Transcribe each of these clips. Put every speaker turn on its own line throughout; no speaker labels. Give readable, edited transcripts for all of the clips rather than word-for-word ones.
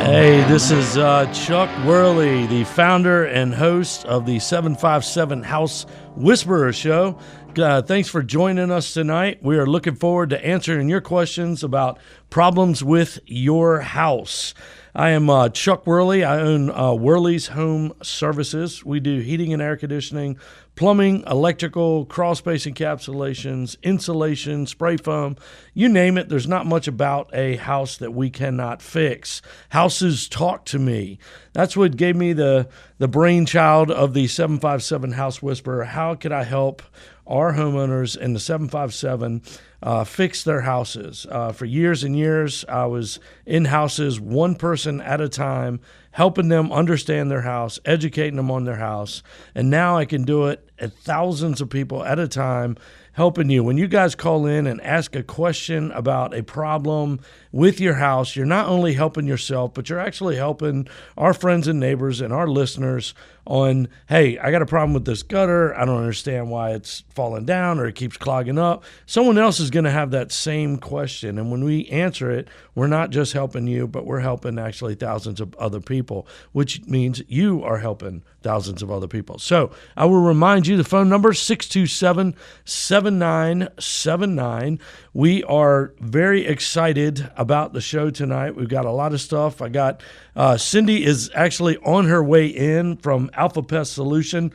Hey, this is Chuck Worley, the founder and host of the 757 House Whisperer Show. Thanks for joining us tonight. We are looking forward to answering your questions about problems with your house. I am Chuck Worley. I own Worley's Home Services. We do heating and air conditioning, plumbing, electrical, crawl space encapsulations, insulation, spray foam, you name it. There's not much about a house that we cannot fix. Houses talk to me. That's what gave me the brainchild of the 757 House Whisperer. How could I help our homeowners in the 757 fix their houses? For years and years, I was in houses, one person at a time, helping them understand their house, educating them on their house. And now I can do it at thousands of people at a time, helping you. When you guys call in and ask a question about a problem with your house, you're not only helping yourself, but you're actually helping our friends and neighbors and our listeners on, hey, I got a problem with this gutter. I don't understand why it's falling down or it keeps clogging up. Someone else is going to have that same question. And when we answer it, we're not just helping you, but we're helping actually thousands of other people, which means you are helping thousands of other people. So I will remind you the phone number, 627-7979. We are very excited about the show tonight. We've got a lot of stuff. I got Sindi is actually on her way in from Alpha Pest Solution.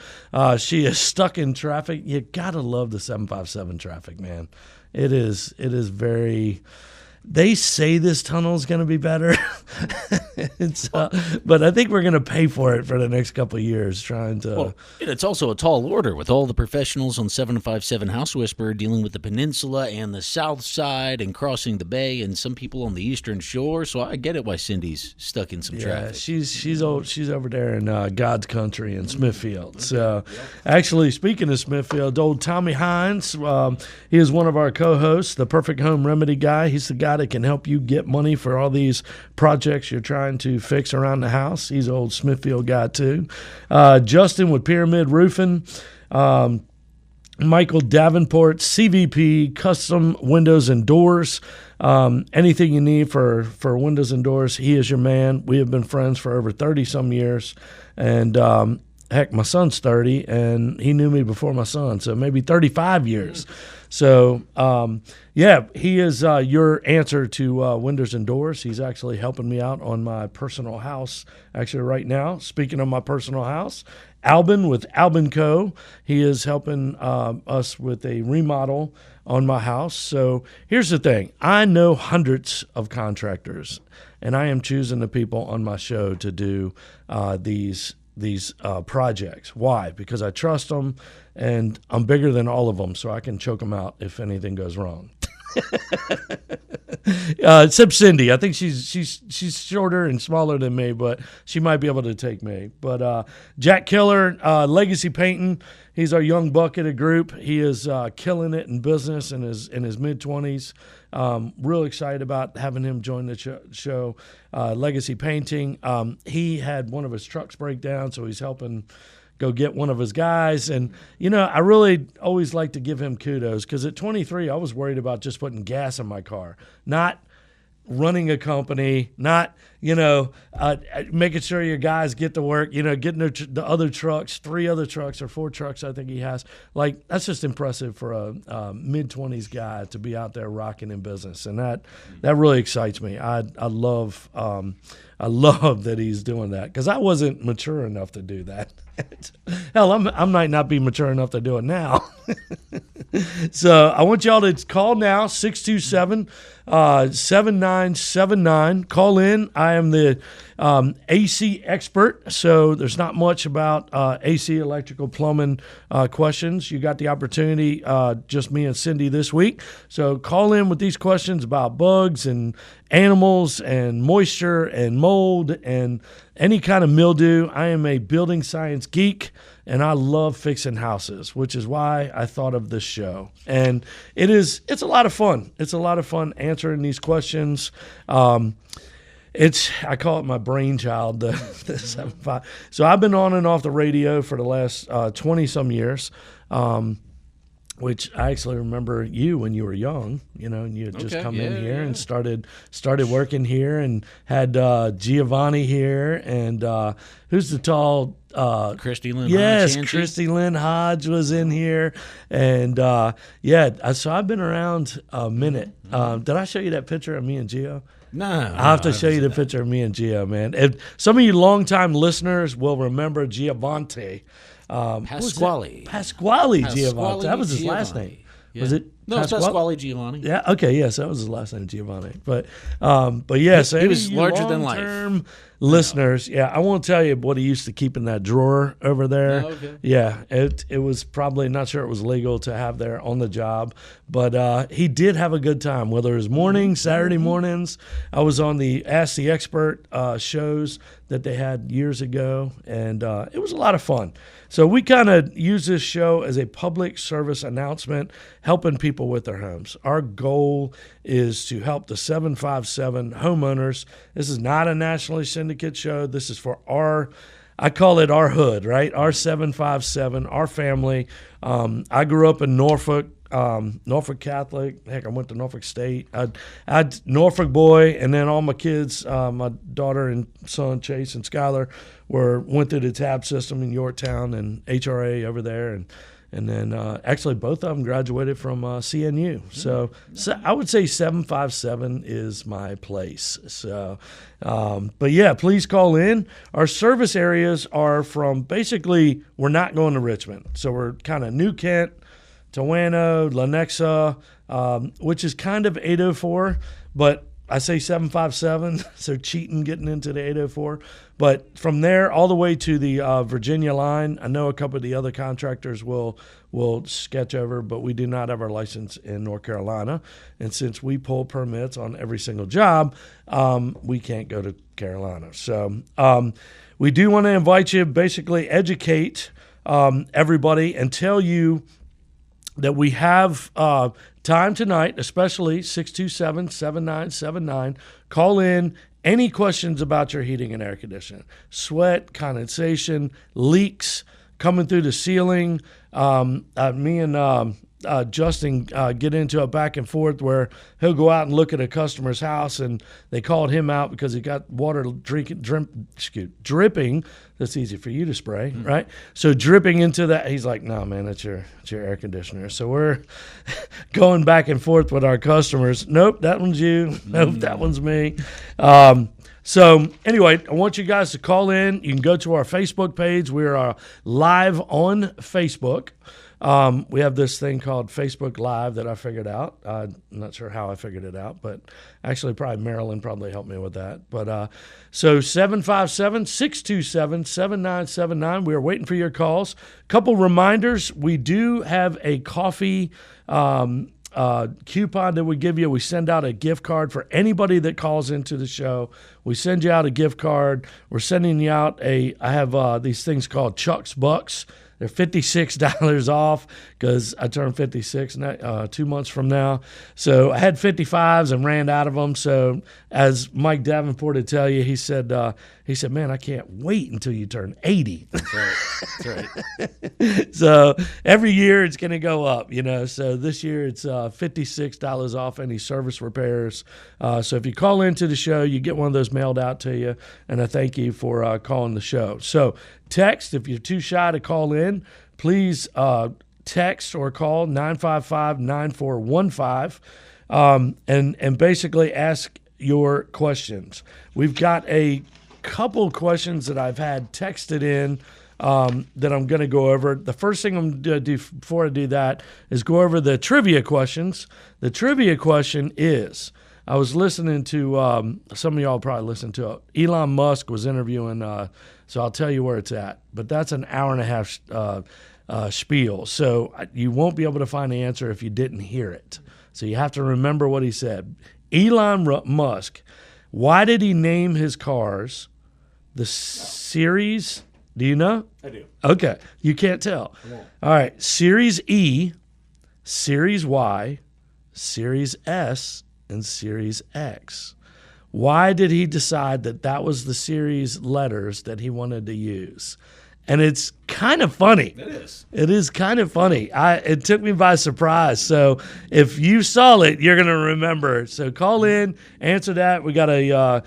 She is stuck in traffic. You got to love the 757 traffic, man. It is very... They say this tunnel is going to be better, but I think we're going to pay for it for the next couple of years trying to...
Well, it's also a tall order with all the professionals on 757 House Whisperer dealing with the peninsula and the south side and crossing the bay and some people on the eastern shore, so I get it why Cindy's stuck in some traffic.
She's over there in God's country in Smithfield. So actually, speaking of Smithfield, old Tommy Hines, he is one of our co-hosts, the Perfect Home Remedy guy. He's the guy that can help you get money for all these projects you're trying to fix around the house. He's an old Smithfield guy too. Justin with Pyramid Roofing. Michael Davenport, CVP, Custom Windows and Doors. Anything you need for windows and doors, he is your man. We have been friends for over 30-some years. And heck, my son's 30, and he knew me before my son, so maybe 35 years. So, he is your answer to windows and doors. He's actually helping me out on my personal house, actually right now. Speaking of my personal house, Albin with Albin Co. He is helping us with a remodel on my house. So here's the thing. I know hundreds of contractors, and I am choosing the people on my show to do these projects. Why? Because I trust them, and I'm bigger than all of them, so I can choke them out if anything goes wrong. Except Cindy. I think she's shorter and smaller than me, but she might be able to take me. But Jack Killer, Legacy Painting, he's our young buck at a group. He is killing it in business in his mid-20s. Real excited about having him join the show. Legacy Painting. He had one of his trucks break down, so he's helping go get one of his guys. And, I really always like to give him kudos because at 23, I was worried about just putting gas in my car, not running a company, not, making sure your guys get to work, getting the other trucks, 3 other trucks or 4 trucks I think he has. Like, that's just impressive for a mid-20s guy to be out there rocking in business. And that really excites me. I love that he's doing that because I wasn't mature enough to do that. Hell, I might not be mature enough to do it now. So I want y'all to call now, 627-7979. Call in. I am the AC expert, so there's not much about AC, electrical, plumbing questions. You got the opportunity, just me and Cindy this week. So call in with these questions about bugs and animals and moisture and mold and any kind of mildew. I am a building science geek, and I love fixing houses, which is why I thought of this show. And it's a lot of fun. It's a lot of fun answering these questions. I call it my brainchild, the 7.5. So I've been on and off the radio for the last 20-some years. which I actually remember you when you were young, and you had just come in here and started working here, and had Giovanni here, and who's the tall
Christy Lynn
yes,
Hodge.
Christy Lynn Hodge was in here, and so I've been around a minute. Did I show you that picture of me and Gio?
No,
I'll have to show you the picture of me and Gio, man. And some of you longtime listeners will remember Giovanni.
Pasquale
Giovanni. That was his last name.
Yeah.
Was it?
No, it's Pasquale Giovanni.
Yeah. Okay. Yes, that was his last name, Giovanni. But yeah, so
he was larger than life.
Long-term listeners, I won't tell you what he used to keep in that drawer over there.
Oh, okay.
Yeah, it was probably not sure it was legal to have there on the job, but he did have a good time. Whether it was mornings, Saturday mornings, I was on the Ask the Expert shows that they had years ago, and it was a lot of fun. So we kind of use this show as a public service announcement, helping people with their homes. Our goal is to help the 757 homeowners. This is not a nationally syndicate show. This is for I call it our hood, right? Our 757, our family. I grew up in Norfolk. Norfolk Catholic. Heck, I went to Norfolk State. I Norfolk boy, and then all my kids, my daughter and son Chase and Skylar, went through the tab system in Yorktown and HRA over there, and then actually both of them graduated from CNU. So I would say 757 is my place. So, but yeah, please call in. Our service areas are from basically we're not going to Richmond, so we're kind of New Kent, Towano, Lenexa, which is kind of 804, but I say 757, so cheating getting into the 804. But from there all the way to the Virginia line, I know a couple of the other contractors will sketch over, but we do not have our license in North Carolina. And since we pull permits on every single job, we can't go to Carolina. So we do want to invite you, basically educate everybody and tell you that we have time tonight, especially 627-7979. Call in. Any questions about your heating and air conditioning? Sweat, condensation, leaks coming through the ceiling. Me and Justin get into a back and forth where he'll go out and look at a customer's house, and they called him out because he got water dripping. That's easy for you to spray, right? So dripping into that, he's like, "No, man, that's your air conditioner." So we're going back and forth with our customers. Nope, that one's you. Nope, that one's me. So anyway, I want you guys to call in. You can go to our Facebook page. We're live on Facebook. We have this thing called Facebook Live that I figured out. I'm not sure how I figured it out, but actually probably Marilyn probably helped me with that. But so 757-627-7979. We are waiting for your calls. Couple reminders. We do have a coffee coupon that we give you. We send out a gift card for anybody that calls into the show. We send you out a gift card. We're sending you out I have these things called Chuck's Bucks. They're $56 off because I turned 56 2 months from now. So I had 55s and ran out of them. So as Mike Davenport would tell you, he said, "Man, I can't wait until you turn 80."
That's right.
So every year it's going to go up, So this year it's $56 off any service repairs. So if you call into the show, you get one of those mailed out to you. And I thank you for calling the show. So text, if you're too shy to call in, please text or call 955-9415 and basically ask your questions. We've got a couple questions that I've had texted in that I'm going to go over. The first thing I'm going to do before I do that is go over the trivia questions. The trivia question is, I was listening to, some of y'all probably listened to it. Elon Musk was interviewing, so I'll tell you where it's at. But that's an hour and a half spiel. So you won't be able to find the answer if you didn't hear it. So you have to remember what he said. Elon Musk, why did he name his cars the Series? Do you know?
I do.
Okay. You can't tell. All right. Series E, Series Y, Series S, and Series X. Why did he decide that was the series letters that he wanted to use? and it's kind of funny.
It is.
It is kind of funny. It took me by surprise. So if you saw it, you're going to remember. So call in, answer that. We got a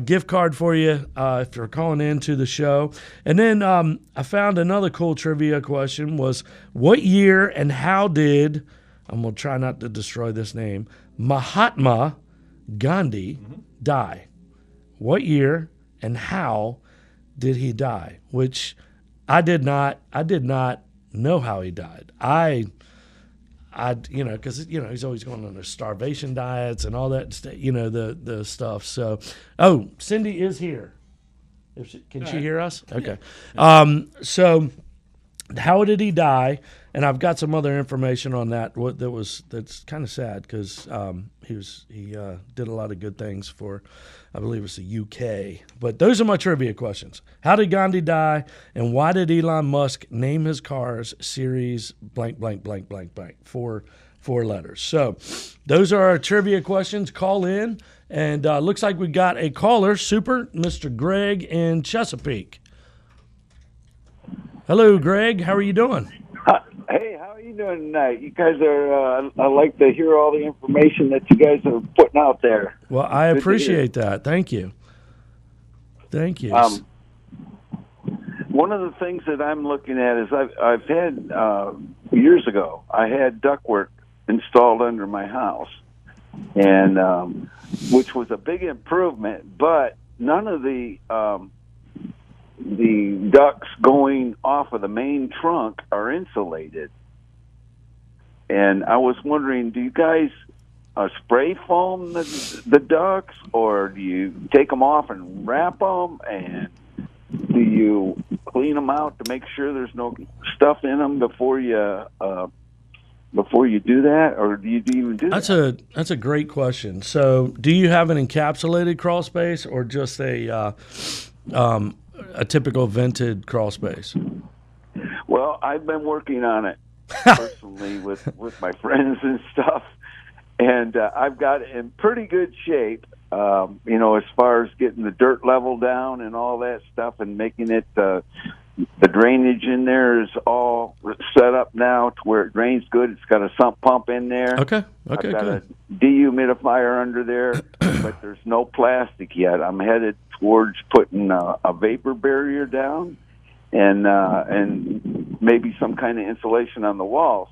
gift card for you if you're calling in to the show. And then I found another cool trivia question was, what year and how did, I'm going to try not to destroy this name, Mahatma Gandhi die? What year and how did he die? Which I did not know how he died. Because he's always going on the starvation diets and all that, the stuff. So, Sindi is here. Can she hear us? Okay. So, how did he die? And I've got some other information on that. That's kind of sad because he did a lot of good things for, I believe it's the UK. But those are my trivia questions. How did Gandhi die, and why did Elon Musk name his cars Series blank blank blank blank blank? Four letters. So those are our trivia questions. Call in, and looks like we got a caller, Super Mr. Greg in Chesapeake. Hello, Greg. How are you doing?
Hey, how are you doing tonight? You guys are, I like to hear all the information that you guys are putting out there.
Well, I appreciate that. Thank you. Thank you.
One of the things that I'm looking at is I've had, years ago, I had ductwork installed under my house, and which was a big improvement, but none of the ducts going off of the main trunk are insulated. And I was wondering, do you guys spray foam the ducts, or do you take them off and wrap them, and do you clean them out to make sure there's no stuff in them before you do that, or do you even do that?
That's a great question. So, do you have an encapsulated crawl space or just a typical vented crawl space?
Well, I've been working on it personally with my friends and stuff, and I've got it in pretty good shape, as far as getting the dirt level down and all that stuff, and making it, the drainage in there is all set up now to where it drains good. It's got a sump pump in there.
Okay,
I've got
good.
a dehumidifier under there, but there's no plastic yet. I'm headed towards putting a vapor barrier down, and maybe some kind of insulation on the walls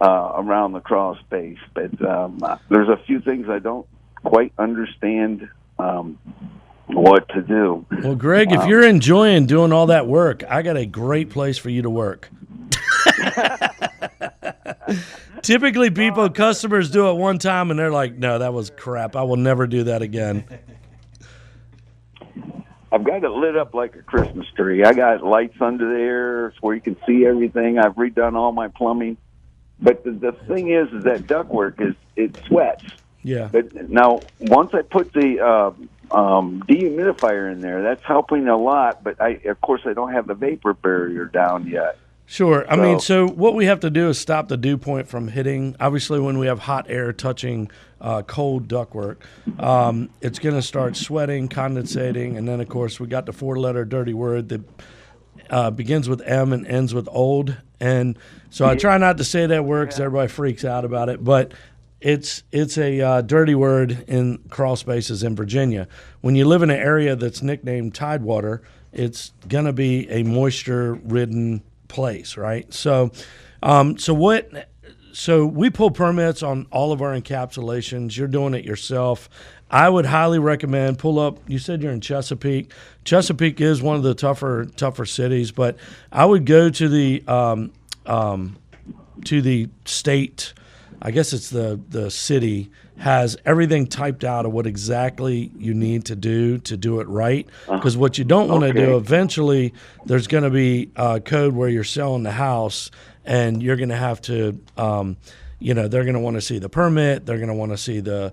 around the crawl space. But there's a few things I don't quite understand what to do.
Well, Greg, if you're enjoying doing all that work, I got a great place for you to work. Typically, customers do it one time, and they're like, no, that was crap. I will never do that again.
I've got it lit up like a Christmas tree. I got lights under there where you can see everything. I've redone all my plumbing. But the thing is that ductwork it sweats.
Yeah.
But now, once I put the dehumidifier in there, that's helping a lot. But of course, I don't have the vapor barrier down yet.
Sure. So what we have to do is stop the dew point from hitting. Obviously, when we have hot air touching cold ductwork, it's going to start sweating, condensating, and then, of course, we got the four-letter dirty word that begins with M and ends with old. And so I try not to say that word because everybody freaks out about it, but it's a dirty word in crawl spaces in Virginia. When you live in an area that's nicknamed Tidewater, it's going to be a moisture-ridden place, right? So we pull permits on all of our encapsulations. You're doing it yourself. I would highly recommend pull up. You said you're in Chesapeake. Chesapeake is one of the tougher cities, but I would go to the state. I guess it's the city has everything typed out of what exactly you need to do it right. Because what you don't want to do, eventually there's going to be a code where you're selling the house and you're going to have to, they're going to want to see the permit. They're going to want to see the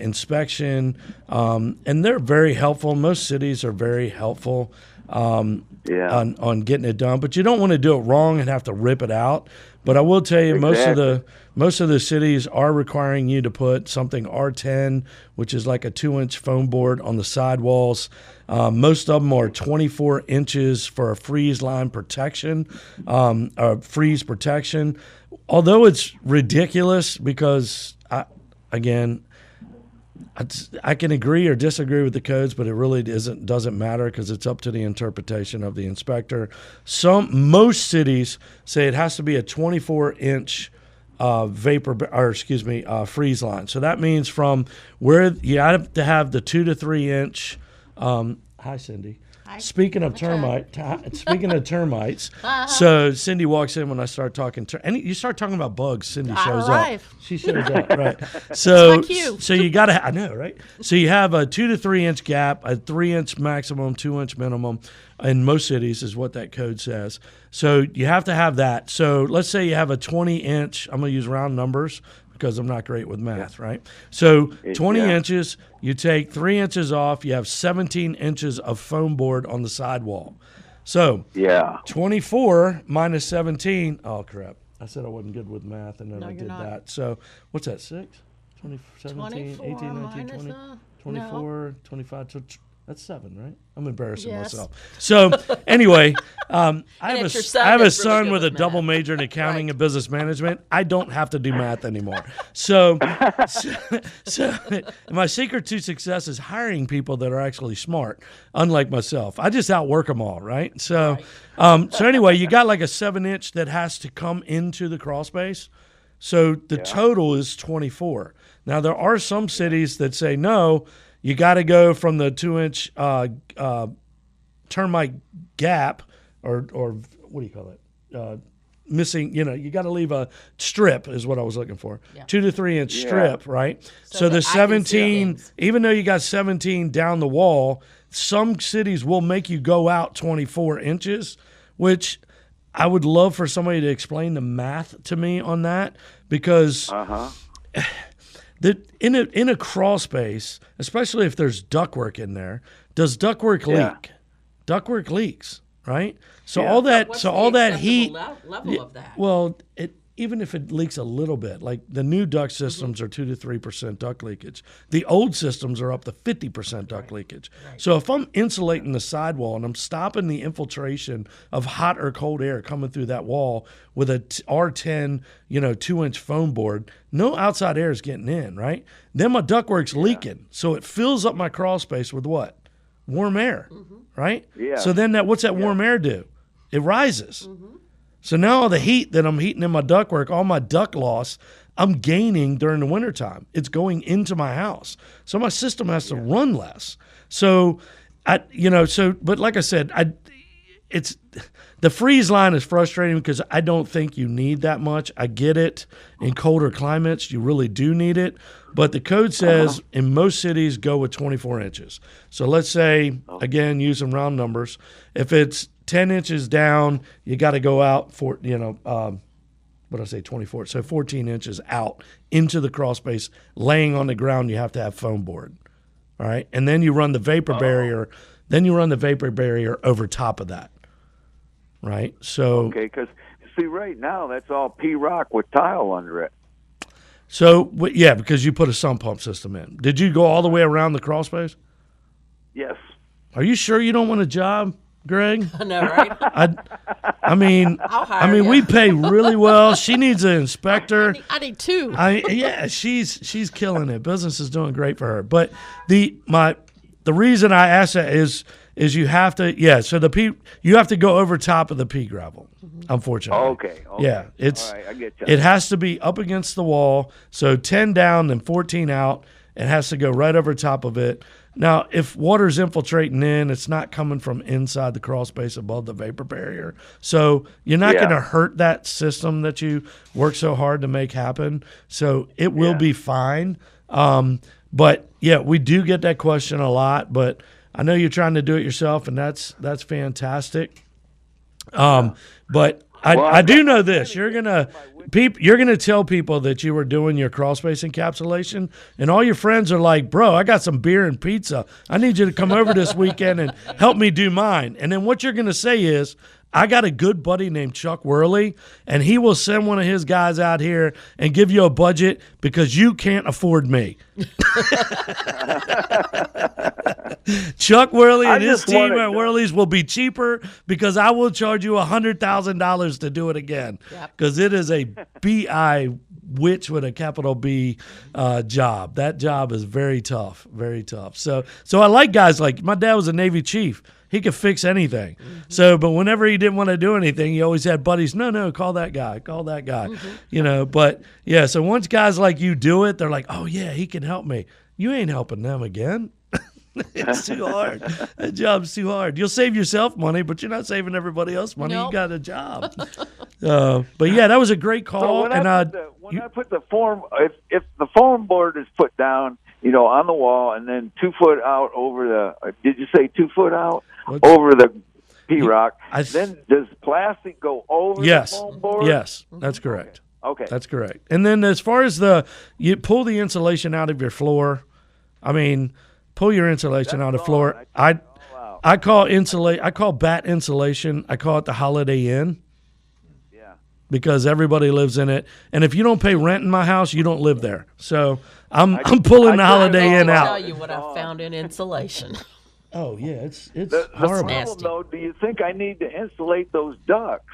inspection. And they're very helpful. Most cities are very helpful. on getting it done. But you don't want to do it wrong and have to rip it out. But I will tell you, most of the cities are requiring you to put something R10, which is like a 2-inch foam board on the sidewalls. Most of them are 24 inches for a freeze line protection, freeze protection. Although it's ridiculous because, I can agree or disagree with the codes, but it really doesn't matter because it's up to the interpretation of the inspector. Most cities say it has to be a 24-inch freeze line. So that means from where you have to have the 2 to 3 inch. Hi, Cindy.
Hi.
Speaking of termites, so Cindy walks in when I start talking, and you start talking about bugs. Cindy shows up. She shows up, right? So, so you got to, I know, right? So you have a 2 to 3 inch gap, a 3-inch maximum, 2-inch minimum. In most cities is what that code says. So you have to have that. So let's say you have a 20-inch. I'm going to use round numbers because I'm not great with math, right? So 20 inches, you take 3 inches off, you have 17 inches of foam board on the sidewall. So 24 minus 17, oh crap. I said I wasn't good with math and then I did that. So what's that, 6? 20, 17, 18, 19, 20, 24, 25, that's 7, right? I'm embarrassing myself. So anyway, I have a son with a double major in accounting and business management. I don't have to do math anymore. So my secret to success is hiring people that are actually smart, unlike myself. I just outwork them all, right? So so anyway, you got like a 7-inch that has to come into the crawl space. So the total is 24. Now there are some cities that say no. You got to go from the 2-inch termite gap, or what do you call it? Missing, you got to leave a strip is what I was looking for. 2 to 3 inch strip, right? So the 17, even though you got 17 down the wall, some cities will make you go out 24 inches, which I would love for somebody to explain the math to me on that because. In a crawl space, especially if there's ductwork in there, does ductwork leak? Ductwork leaks, right? So all that heat.
Level of that?
Well, even if it leaks a little bit, like the new duct systems are 2 to 3% duct leakage. The old systems are up to 50% duct leakage. Right. So if I'm insulating the sidewall and I'm stopping the infiltration of hot or cold air coming through that wall with a R10, 2-inch foam board, no outside air is getting in, right? Then my ductwork's leaking, so it fills up my crawl space with what? Warm air, right? Yeah. So then what's that warm air do? It rises. So now all the heat that I'm heating in my ductwork, all my duct loss, I'm gaining during the wintertime. It's going into my house. So my system has to run less. So, but like I said, the freeze line is frustrating because I don't think you need that much. I get it. In colder climates, you really do need it. But the code says in most cities, go with 24 inches. So let's say, again, using round numbers, if it's 10 inches down, you got to go out for, 24? So 14 inches out into the crawl space, laying on the ground, you have to have foam board. All right. And then you run the vapor barrier. Then you run the vapor barrier over top of that. Right. So.
Okay. Because, see, right now, that's all P-rock with tile under it.
So, because you put a sump pump system in. Did you go all the way around the crawl space?
Yes.
Are you sure you don't want a job, Greg?
I know, right?
I mean, we pay really well. She needs an inspector.
I need 2.
She's killing it. Business is doing great for her. But the reason I asked that is you have to you have to go over top of the pea gravel. Unfortunately.
Okay.
Yeah,
all right, I get you.
It has to be up against the wall. So 10 down, then 14 out. It has to go right over top of it. Now, if water's infiltrating in, it's not coming from inside the crawl space above the vapor barrier. So you're not going to hurt that system that you work so hard to make happen. So it will be fine. But we do get that question a lot. But I know you're trying to do it yourself, and that's fantastic. But I do know this. You're gonna tell people that you were doing your crawl space encapsulation, and all your friends are like, "Bro, I got some beer and pizza. I need you to come over this weekend and help me do mine." And then what you're gonna say is, I got a good buddy named Chuck Worley, and he will send one of his guys out here and give you a budget because you can't afford me. Chuck Worley and his team at Worley's will be cheaper because I will charge you $100,000 to do it again because it is a B.I. witch with a capital B job. That job is very tough, very tough. So I like guys like my dad was a Navy chief. He could fix anything. Mm-hmm. So, but whenever he didn't want to do anything, he always had buddies. No, call that guy. Mm-hmm. But yeah. So once guys like you do it, they're like, oh yeah, he can help me. You ain't helping them again. It's too hard. That job's too hard. You'll save yourself money, but you're not saving everybody else money. Nope. You got a job. But yeah, that was a great call.
So I put the foam, if the foam board is put down, on the wall, and then 2 foot out over the. Did you say 2 foot out over the P-rock? Then does plastic go over the foam board?
Yes, that's correct.
Okay,
that's correct. And then as far as you pull the insulation out of your floor. I mean, pull your insulation out of the floor. I call bat insulation. I call it the Holiday Inn. Because everybody lives in it, and if you don't pay rent in my house, you don't live there. So I'm pulling the Holiday Inn out.
I'll tell you what I found in insulation.
Oh yeah, it's
horrible. The problem, though, do you think I need to insulate those ducts?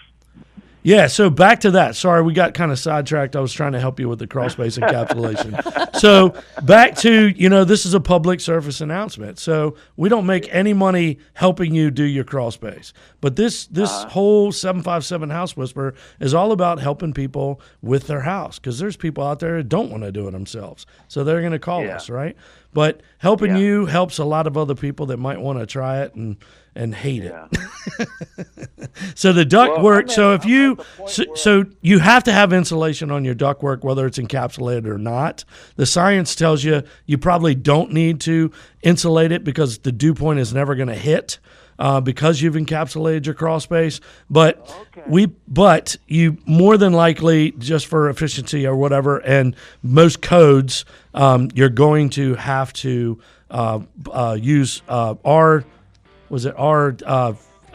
Yeah, so back to that. Sorry, we got kind of sidetracked. I was trying to help you with the crawl space encapsulation. So back to, this is a public service announcement. So we don't make any money helping you do your crawl space. But this whole 757 House Whisperer is all about helping people with their house because there's people out there that don't want to do it themselves. So they're going to call us, right? But helping you helps a lot of other people that might want to try it and hate it. So the ductwork. So you have to have insulation on your ductwork, whether it's encapsulated or not. The science tells you probably don't need to insulate it because the dew point is never going to hit because you've encapsulated your crawl space. But you more than likely, just for efficiency or whatever, and most codes, you're going to have to use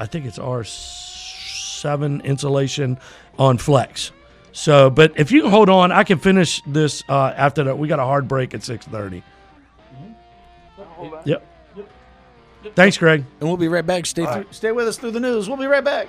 I think it's R7 insulation on flex. So, but if you can hold on, I can finish this after that. We got a hard break at 6:30. Yep. Thanks, Greg.
And we'll be right back. Stay with us through the news. We'll be right back.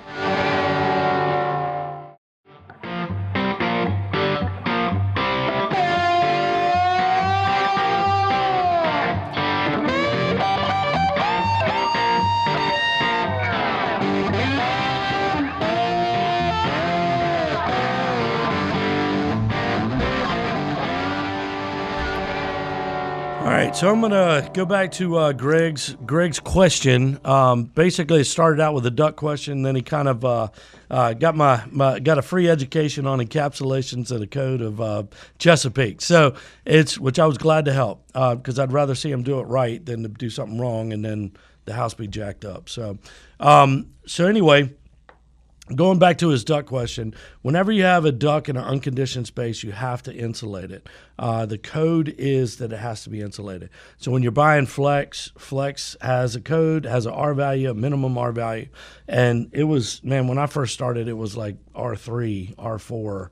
All right, so I'm going to go back to Greg's question. Basically, it started out with a duck question, then he kind of got a free education on encapsulations and the code of Chesapeake. So which I was glad to help because I'd rather see him do it right than to do something wrong and then the house be jacked up. So anyway. Going back to his duct question, whenever you have a duct in an unconditioned space, you have to insulate it. The code is that it has to be insulated. So when you're buying Flex has a code, has an R value, a minimum R value. And it was, when I first started, it was like R3, R4.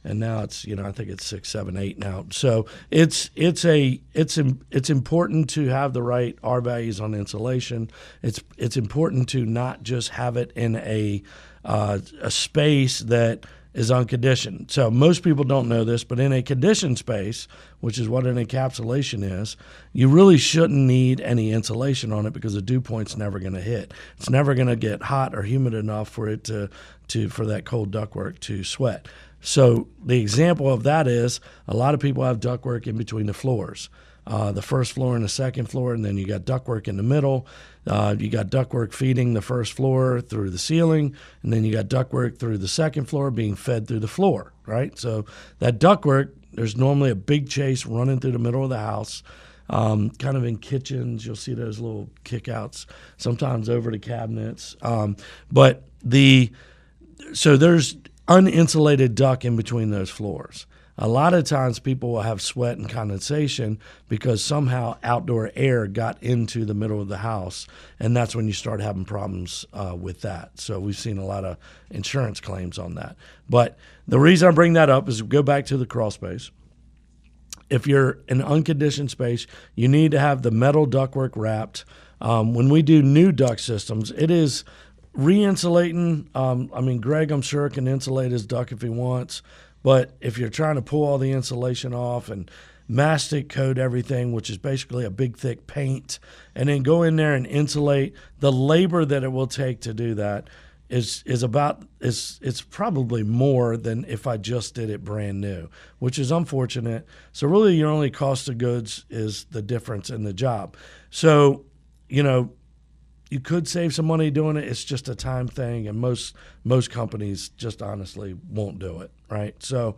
And now it's, I think it's 6, 7, 8 now. So it's important to have the right R values on insulation. It's important to not just have it in a space that is unconditioned. So most people don't know this, but in a conditioned space, which is what an encapsulation is, you really shouldn't need any insulation on it because the dew point's never going to hit. It's never going to get hot or humid enough for it for that cold ductwork to sweat. So the example of that is a lot of people have ductwork in between the floors. The first floor and the second floor, and then you got ductwork in the middle. You got ductwork feeding the first floor through the ceiling, and then you got ductwork through the second floor being fed through the floor, right? So that ductwork, there's normally a big chase running through the middle of the house, kind of in kitchens. You'll see those little kickouts, sometimes over the cabinets. But So there's uninsulated duct in between those floors. A lot of times people will have sweat and condensation because somehow outdoor air got into the middle of the house, and that's when you start having problems with that. So we've seen a lot of insurance claims on that. But the reason I bring that up is go back to the crawl space. If you're in unconditioned space, you need to have the metal ductwork wrapped. When we do new duct systems, it is re-insulating. Greg, I'm sure, can insulate his duct if he wants. But if you're trying to pull all the insulation off and mastic coat everything, which is basically a big, thick paint, and then go in there and insulate, the labor that it will take to do that is probably more than if I just did it brand new, which is unfortunate. So really your only cost of goods is the difference in the job. So, you could save some money doing it. It's just a time thing, and most companies just honestly won't do it, right? So,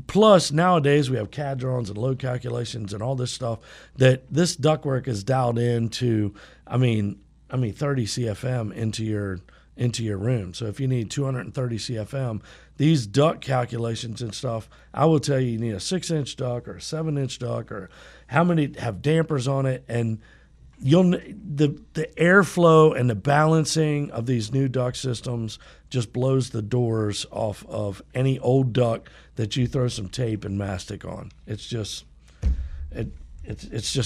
plus nowadays we have CAD drawings and load calculations and all this stuff that this ductwork is dialed into. 30 CFM into your room. So if you need 230 CFM, these duct calculations and stuff, I will tell you need a 6-inch duct or a 7-inch duct or how many have dampers on it, and the airflow and the balancing of these new duct systems just blows the doors off of any old duct that you throw some tape and mastic on. It's just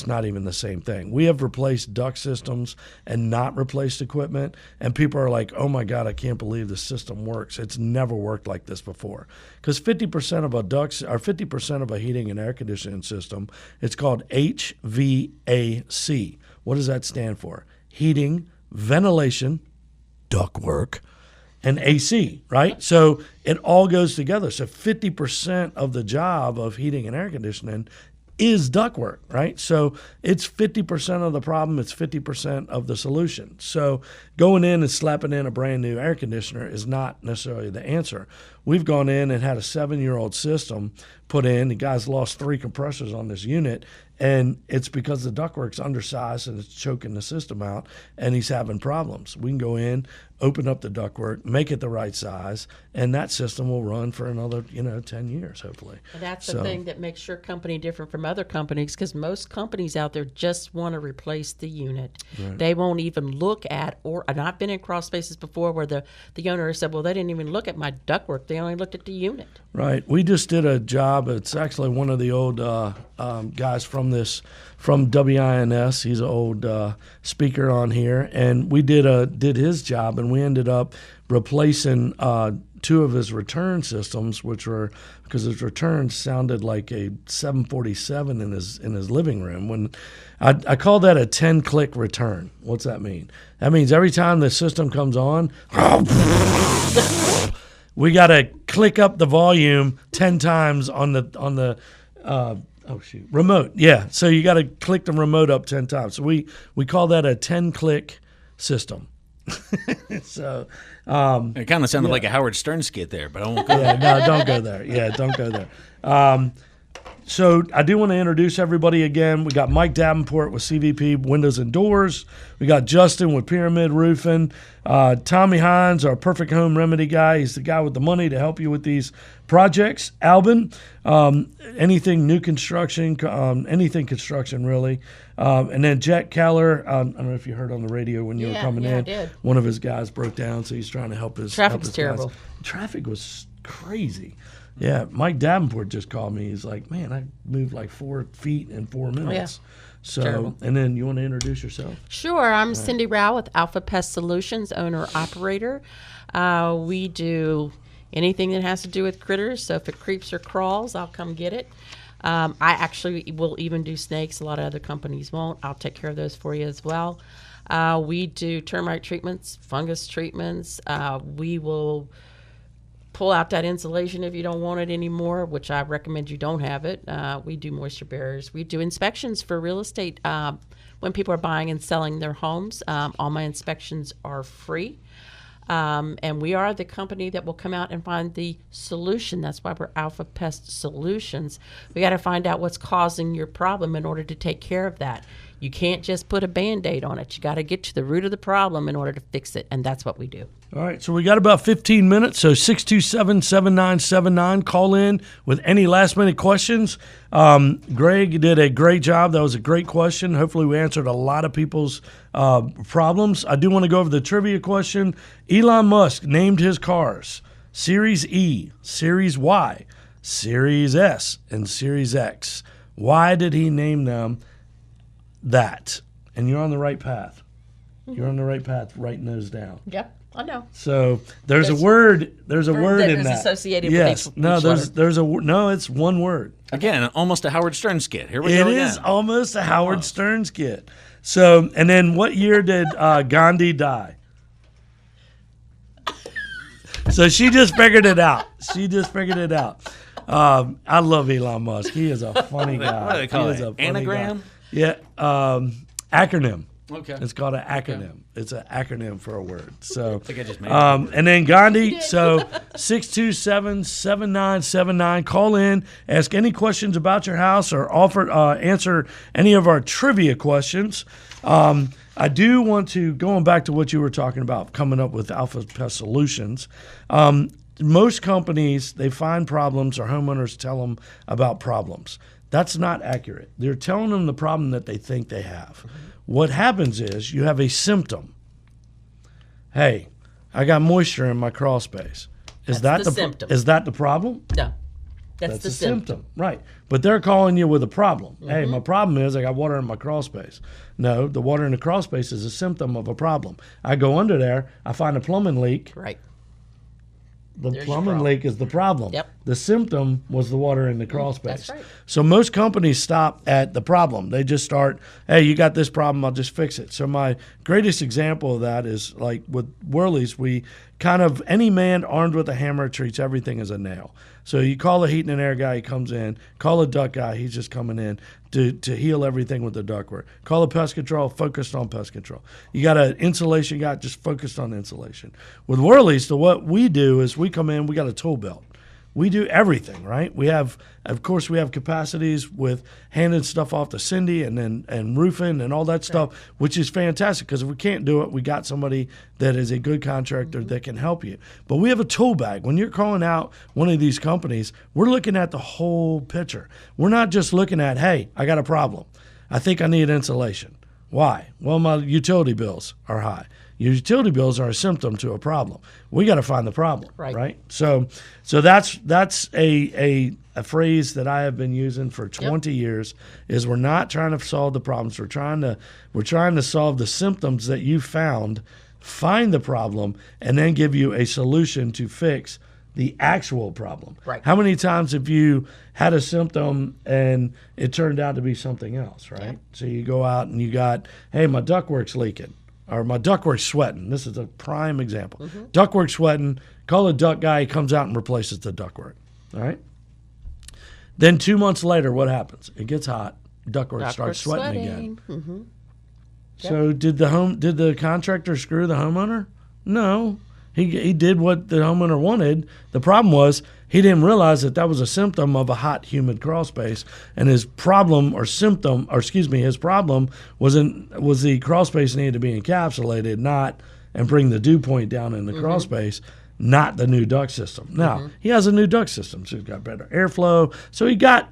not even the same thing. We have replaced duct systems and not replaced equipment, and people are like, "Oh my God, I can't believe the system works." It's never worked like this before. Because 50% of a duct or 50% of a heating and air conditioning system, it's called HVAC. What does that stand for? Heating, ventilation, ductwork, and AC, right? So it all goes together. So 50% of the job of heating and air conditioning is ductwork, right? So it's 50% of the problem. It's 50% of the solution. So going in and slapping in a brand new air conditioner is not necessarily the answer. We've gone in and had a 7-year-old system put in. The guy's lost 3 compressors on this unit, and it's because the ductwork's undersized and it's choking the system out, and he's having problems. We can go in, open up the ductwork, make it the right size, and that system will run for another 10 years, hopefully.
And that's the thing that makes your company different from other companies, because most companies out there just want to replace the unit. Right. They won't even look at, and I've been in crawl spaces before where the owner said, well, they didn't even look at my ductwork. They only looked at the unit.
Right. We just did a job. It's actually one of the old guys from WINS. He's an old speaker on here, and we did his job, and we ended up replacing 2 of his return systems, which were because his return sounded like a 747 in his living room. When I call that a 10-click return. What's that mean? That means every time the system comes on, we got to click up the volume 10 times on the remote. Yeah, so you got to click the remote up 10 times. So we call that a 10-click system. So
it kind of sounded like a Howard Stern skit there, but I won't go there.
No, don't go there. Yeah, don't go there. So I do want to introduce everybody again. We got Mike Davenport with CVP Windows and Doors. We got Justin with Pyramid Roofing. Tommy Hines, our Perfect Home Remedy guy. He's the guy with the money to help you with these projects. Albin, anything new construction, anything construction really. And then Jack Keller, I don't know if you heard on the radio when you were coming in.
I did.
One of his guys broke down, so he's trying to help his
Traffic's terrible.
Guys. Traffic was crazy. Yeah, Mike Davenport just called me. He's like, man, I moved like 4 feet in 4 minutes.
Yeah.
So,
terrible.
And then you want to introduce yourself?
Sure. I'm Sindi Rowell with Alpha Pest Solutions, owner-operator. We do anything that has to do with critters. So if it creeps or crawls, I'll come get it. I actually will even do snakes. A lot of other companies won't. I'll take care of those for you as well. We do termite treatments, fungus treatments. We will pull out that insulation if you don't want it anymore, which I recommend you don't have it. We do moisture barriers. We do inspections for real estate when people are buying and selling their homes. All my inspections are free. And we are the company that will come out and find the solution. That's why we're Alpha Pest Solutions. We got to find out what's causing your problem in order to take care of that. You can't just put a Band-Aid on it. You got to get to the root of the problem in order to fix it, and that's what we do.
All right, so we got about 15 minutes, so 627-7979. Call in with any last-minute questions. Greg did a great job. That was a great question. Hopefully we answered a lot of people's problems. I do want to go over the trivia question. Elon Musk named his cars Series E, Series Y, Series S, and Series X. Why did he name them that? And you're on the right path. You're on the right path, writing those down.
Yep, I know.
So there's a word. There's a word in that.
Associated
yes.
with
No.
each
There's a no. It's one word.
Again, almost a Howard Stern skit. Here we go again.
It is almost a Howard Stern skit. So, and then what year did Gandhi die? So she just figured it out. I love Elon Musk. He is a funny guy.
What do they call
He is
it?
a funny
Anagram?
guy. Yeah. Acronym.
Okay.
It's called an acronym. Okay. It's an acronym for a word. So,
I think I just made
and then Gandhi. So 627-7979. Call in, ask any questions about your house, or answer any of our trivia questions. I do want to, going back to what you were talking about, coming up with Alpha Pest Solutions. Most companies, they find problems, or homeowners tell them about problems. That's not accurate. They're telling them the problem that they think they have. What happens is you have a symptom. Hey, I got moisture in my crawl space. Is that the
symptom?
Is that the problem?
No, that's the symptom.
Right? But they're calling you with a problem. Hey, my problem is I got water in my crawl space. No, the water in the crawl space is a symptom of a problem. I go under there, I find a plumbing leak.
Right.
The plumbing leak is the problem.
Yep.
The symptom was the water in the crawl space.
That's right.
So most companies stop at the problem. They just start, hey, you got this problem, I'll just fix it. So my greatest example of that is like with Worley's, we kind of, any man armed with a hammer treats everything as a nail. So you call a heat and air guy, he comes in. Call a duct guy, he's just coming in to heal everything with the ductwork. Call a pest control, focused on pest control. You got an insulation guy, just focused on insulation. With Worley's, so what we do is we come in, we got a tool belt. We do everything, right? We have, of course, we have capacities with handing stuff off to Sindi and roofing and all that stuff, which is fantastic because if we can't do it, we got somebody that is a good contractor that can help you. But we have a tool bag. When you're calling out one of these companies, we're looking at the whole picture. We're not just looking at, hey, I got a problem. I think I need insulation. Why? Well, my utility bills are high. Your utility bills are a symptom to a problem. We got to find the problem, right? So that's a phrase that I have been using for 20 years. Is we're not trying to solve the problems. We're trying to solve the symptoms that you found, find the problem, and then give you a solution to fix the actual problem.
Right.
How many times have you had a symptom and it turned out to be something else, right? Yeah. So you go out and you got, hey, my ductwork's leaking. Or my ductwork's sweating. This is a prime example. Ductwork's sweating. Call a duct guy. He comes out and replaces the ductwork. All right. Then 2 months later, what happens? It gets hot. Ductwork starts sweating again.
Mm-hmm.
So did the contractor screw the homeowner? No. He did what the homeowner wanted. The problem was he didn't realize that was a symptom of a hot, humid crawl space, and his problem was the crawl space needed to be encapsulated, and bring the dew point down in the crawl space, not the new duct system. Now he has a new duct system, so he's got better airflow, so he got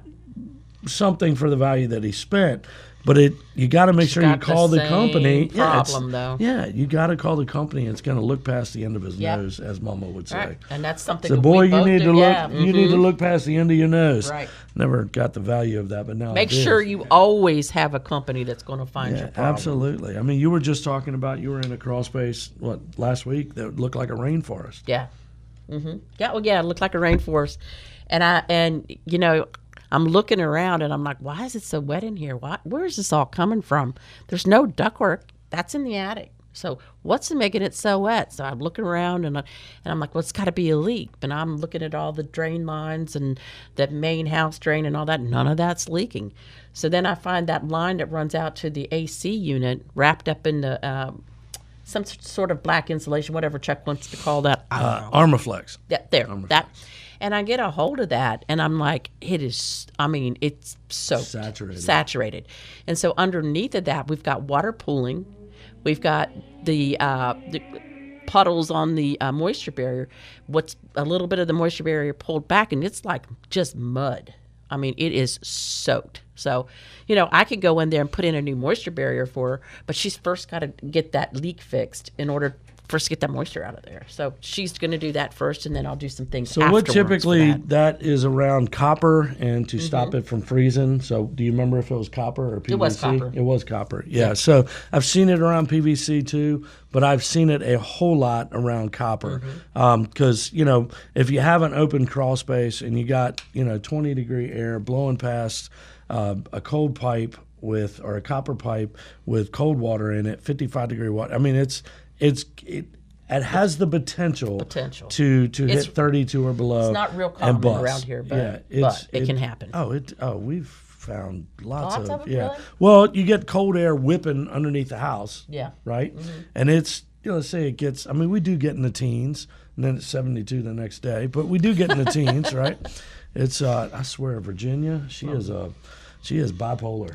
something for the value that he spent. But you got to make sure you call the company.
Though.
Yeah, you got to call the company. It's going to look past the end of his nose, as Mama would say.
Right. And that's something.
So, boy, you need to look.
Yeah.
You need to look past the end of your nose.
Right.
Never got the value of that, but now
make sure you always have a company that's going to find your problem.
Absolutely. I mean, you were just talking about you were in a crawl space last week that looked like a rainforest.
Yeah. Yeah. Well, yeah, it looked like a rainforest, and I'm looking around and I'm like, why is it so wet in here? Where is this all coming from? There's no ductwork. That's in the attic. So what's making it so wet? So I'm looking around and I'm like, well, it's got to be a leak. And I'm looking at all the drain lines and that main house drain and all that. None of that's leaking. So then I find that line that runs out to the AC unit wrapped up in the some sort of black insulation, whatever Chuck wants to call that.
Armaflex.
Yeah, there.
Armaflex.
That. And I get a hold of that, and I'm like, it's soaked. Saturated. And so underneath of that, we've got water pooling. We've got the puddles on the moisture barrier. What's a little bit of the moisture barrier pulled back, and it's like just mud. I mean, it is soaked. So, I could go in there and put in a new moisture barrier for her, but she's first got to get that leak fixed in order first to get that moisture out of there. So she's going to do that first, and then I'll do some things
So
afterwards.
what typically
for
that is around copper and to stop it from freezing. So do you remember if it was copper or PVC?
It was copper.
It was copper. Yeah. So I've seen it around PVC too, but I've seen it a whole lot around copper. Because, if you have an open crawl space and you got, 20-degree air blowing past a cold pipe or a copper pipe with cold water in it, 55-degree water. I mean, it has the potential to hit 32 or below.
It's not real common around here, but it can happen.
We've found lots of
it, really?
Well, you get cold air whipping underneath the house.
Yeah.
Right? And it's, let's say it gets, we do get in the teens, and then it's 72 the next day, but we do get in the teens, right? It's, I swear, Virginia, she is bipolar. She is bipolar,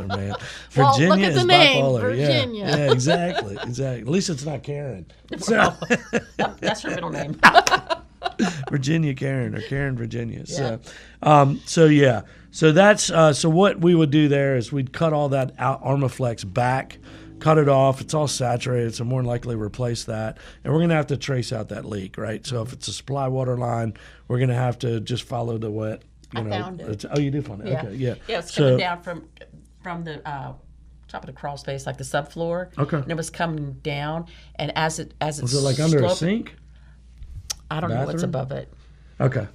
man. Virginia
look at the
is
name,
bipolar.
Virginia.
Yeah, exactly. At least it's not Karen. So,
That's her middle name.
Virginia Karen or Karen Virginia. Yeah. So that's so what we would do there is we'd cut all that out, Armaflex back, cut it off. It's all saturated, so more than likely replace that. And we're going to have to trace out that leak, right? So if it's a supply water line, we're going to have to just follow the wet.
I found it.
You did find it?
Yeah.
Okay, yeah.
Yeah, it's coming down from the top of the crawl space, like the subfloor.
Okay.
And it was coming down, and as it's
Was it like under a sink?
I don't know what's above it.
Okay.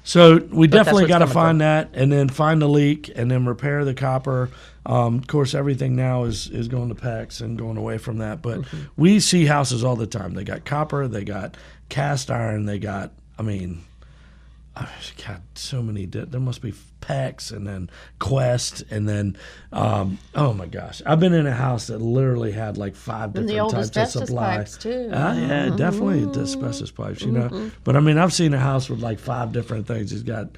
So we definitely got to find
from.
that and then find the leak and then repair the copper. Of course, everything now is going to PEX and going away from that. But we see houses all the time. They got copper. They got cast iron. They got, God, so many. There must be PEX and then Quest and then, oh my gosh. I've been in a house that literally had like 5 different types of supply.
Pipes too.
Yeah, definitely asbestos pipes, But I've seen a house with like 5 different things. It's got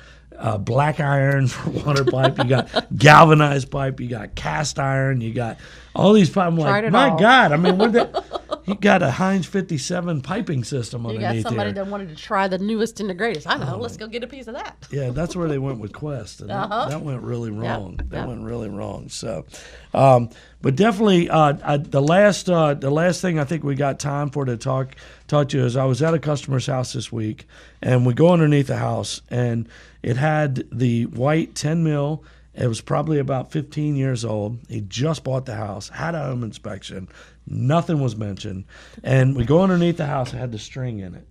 black iron for water pipe. You got galvanized pipe. You got cast iron. You got all these pipes. I'm like, my God. You got a Heinz 57 piping system underneath there.
You got somebody that wanted to try the newest and the greatest. I know. Let's go get a piece of that.
Yeah, that's where they went with Quest. And that went really wrong. That went really wrong. So, but definitely the last thing I think we got time for to talk to you is I was at a customer's house this week, and we go underneath the house, and it had the white 10 mil. It was probably about 15 years old. He just bought the house, had a home inspection. Nothing was mentioned. And we go underneath the house. It had the string in it.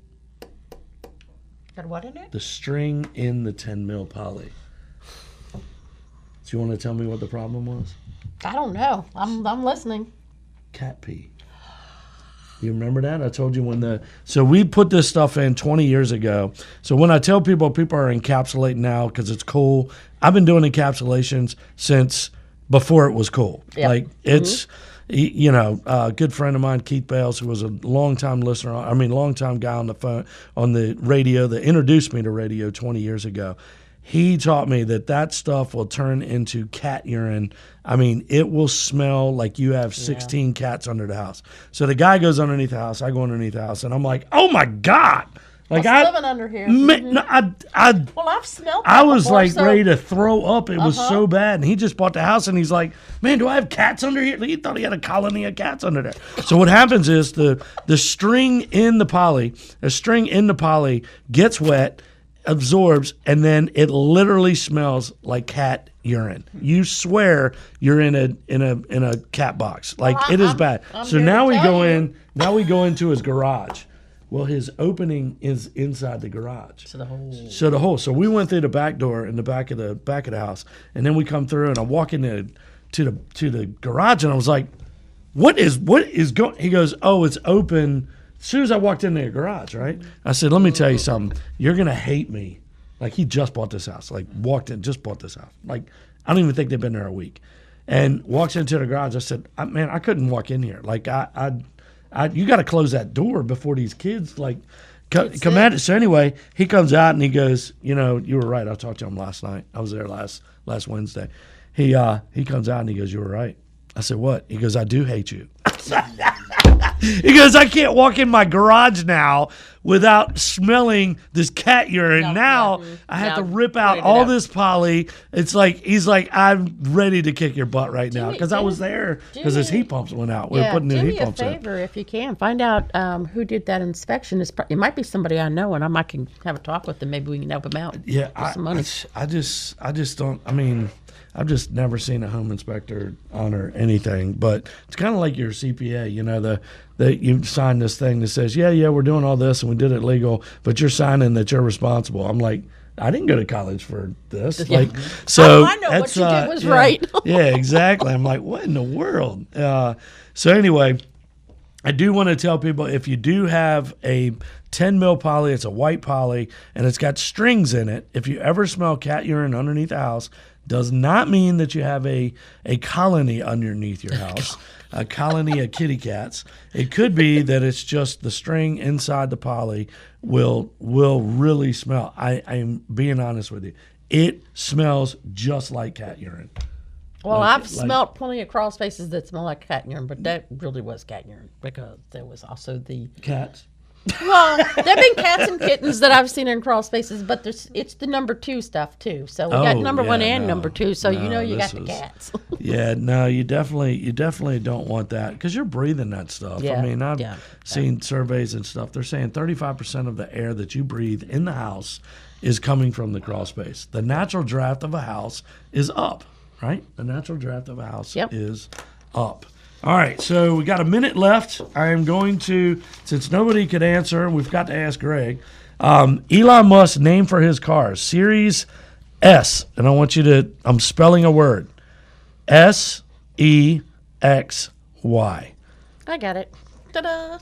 Got what in it?
The string in the 10 mil poly. Do you want to tell me what the problem was?
I don't know. I'm listening.
Cat pee. You remember that? I told you so we put this stuff in 20 years ago. So when I tell people are encapsulating now because it's cool, I've been doing encapsulations since before it was cool.
Yep.
Like it's, a good friend of mine, Keith Bales, who was a longtime longtime guy on the phone, on the radio that introduced me to radio 20 years ago. He taught me that stuff will turn into cat urine. It will smell like you have 16 cats under the house. So the guy goes underneath the house. I go underneath the house, and I'm like, oh my God. Like
I'm living under here.
No,
I've smelled that
I was
before,
like ready to throw up. It was so bad. And he just bought the house, and he's like, man, do I have cats under here? He thought he had a colony of cats under there. So what happens is the string in the poly gets wet, absorbs, and then it literally smells like cat urine. You swear you're in a cat box. Like it is bad. So now we go in. Now we go into his garage. Well, his opening is inside the garage. So the hole. So we went through the back door in the back of the house, and then we come through, and I walk into to the garage, and I was like, "What is going?" He goes, "Oh, it's open." As soon as I walked into the garage, right? I said, "Let me tell you something. You're gonna hate me." Like he just bought this house. Like walked in, just bought this house. Like I don't even think they've been there a week. And walks into the garage. I said, "Man, I couldn't walk in here. Like you got to close that door before these kids like come at it. So anyway, he comes out and he goes, you were right. I talked to him last night. I was there last Wednesday. He comes out and he goes, you were right. I said, what? He goes, I do hate you. He goes, I can't walk in my garage now without smelling this cat urine. I have to rip out all this poly. It's like, he's like, I'm ready to kick your butt right now because I was there because his heat pumps went out. We were putting new heat pumps in.
Do me a favor if you can. Find out who did that inspection. It might be somebody I know, and I might can have a talk with them. Maybe we can help them out.
Yeah,
some money.
I just don't. I mean, I've just never seen a home inspector honor anything, but it's kind of like your CPA. That you sign this thing that says, yeah, we're doing all this and we did it legal, but you're signing that you're responsible. I'm like, I didn't go to college for this.
Yeah.
Like, so
I know what you did was right.
Yeah, exactly. I'm like, what in the world? So anyway, I do want to tell people if you do have a 10 mil poly, it's a white poly, and it's got strings in it. If you ever smell cat urine underneath the house, does not mean that you have a colony underneath your house, a colony of kitty cats. It could be that it's just the string inside the poly will really smell. I am being honest with you. It smells just like cat urine.
Well, I've smelled plenty of crawl spaces that smell like cat urine, but that really was cat urine because there was also the
cats.
Well, there have been cats and kittens that I've seen in crawl spaces, but it's the number 2 stuff too. So we got number 1 and number 2. So you got the cats.
Yeah, no, you definitely don't want that because you're breathing that stuff.
Yeah,
I mean, I've seen surveys and stuff. They're saying 35% of the air that you breathe in the house is coming from the crawl space. The natural draft of a house is up, right? The natural draft of a house is up. All right, so we got a minute left. I am going to, since nobody could answer, we've got to ask Greg. Elon Musk name for his car, Series S. And I want you to, I'm spelling a word. SEXY.
I got it. Ta-da.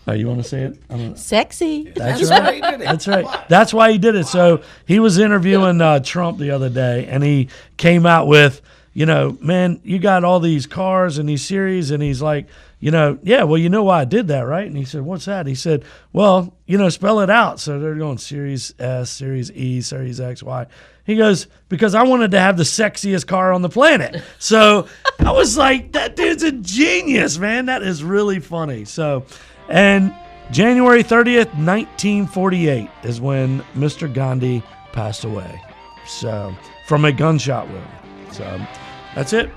Oh, you want to say it?
Sexy.
That's right. That's right. That's why he did it. So he was interviewing Trump the other day, and he came out with, man, you got all these cars and these series, and he's like, yeah, well, you know why I did that, right? And he said, what's that? He said, well, spell it out. So they're going Series S, Series E, Series X, Y. He goes, because I wanted to have the sexiest car on the planet. So I was like, that dude's a genius, man. That is really funny. So, and January 30th, 1948 is when Mr. Gandhi passed away. So, from a gunshot wound. So, that's it.